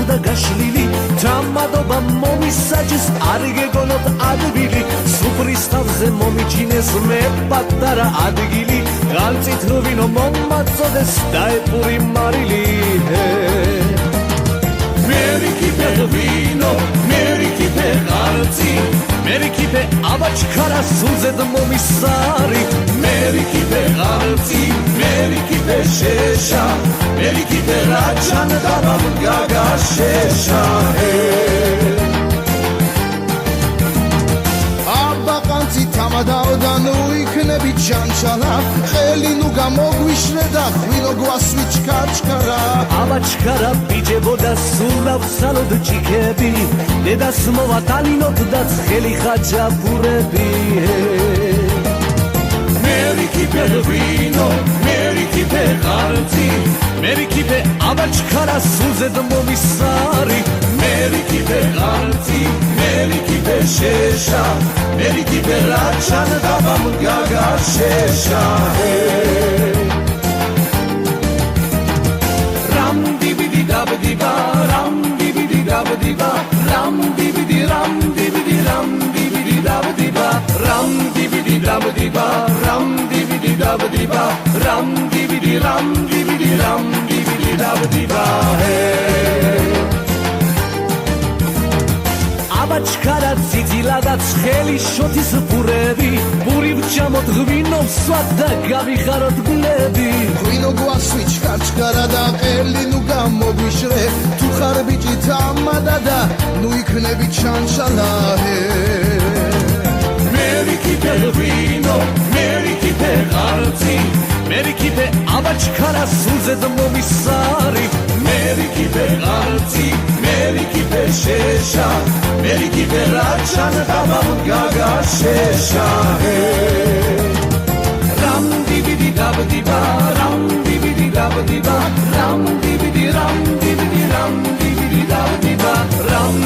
გახდა გაშლილი თამადობა მომისაჯეს არ გეგონოთ ადგილი სუფრის თავზე მომიჩინეს მე პატარა ადგილი განწით რო ვინო მომაწოდეს დაეპური მარილი მერიკიფე ვინო მერიკიფე ყარცი მერიკიფე აბაჩქარა სულზედ მომისარი მერიკიფე ყარცი მერიკიფე შეშა მერიკიფე რაჩან დაბამ გაგაშეშა აბაყანცი თამადაოდა ნუ იქნები ჯანჩალა ხელი ნუ გამოგვიშრე და ღვინო გვასვი ჩქარჩქარა აბაჩქარა ბიჯებოდა სულავსალოდ ჭიქები დედას მოვატალინოთ და ცხელი ხაჯაპურები მერიკიფე ღვინო მერიკიფე ყარცი მერიკიფე აბაჩქარა სულზედ მომისარი მერიკიფე ყარცი მერიკიფე შეშა მერიკიფე რაჩან დაბამ გაგაშეშა რამ დიბიდი დაბდიბა რამ დიბიდი დაბდიბა რამ დიბიდი რამ დიბიდი რამ დიბიდი დაბდიბა რამ დიბიდი დაბდიბა რამ დიბიდი დაბდიბა რამ დიბიდი რამ დიბიდი რამ დიბიდი დაბდიბა აბაჩქარა ძიძილა და ცხელი შოთის ბურები ბური ვჭამოთ ღვინო ვსვათ და გავიხაროთ გლები ღვინო გვასვი ჩქარჩქარა და ყელი ნუ გამოგვიშრე თუ ხარ ბიჭი თამადა და ნუ იქნები ჩანჩალა მერიკიფე ღვინო მერიკიფე ყარცი მერიკიფე აბაჩქარა სულზედ მომისარი მერიკიფე ყარცი მერიკიფე შეშა მერიკიფე რაჩან დაბამ გაგაშეშა რამ დიბიდი დაბდიბა რამ დიბიდი დაბდიბა რამ დიბიდი რამ დიბიდი რამ დიბიდი დაბდიბა რამ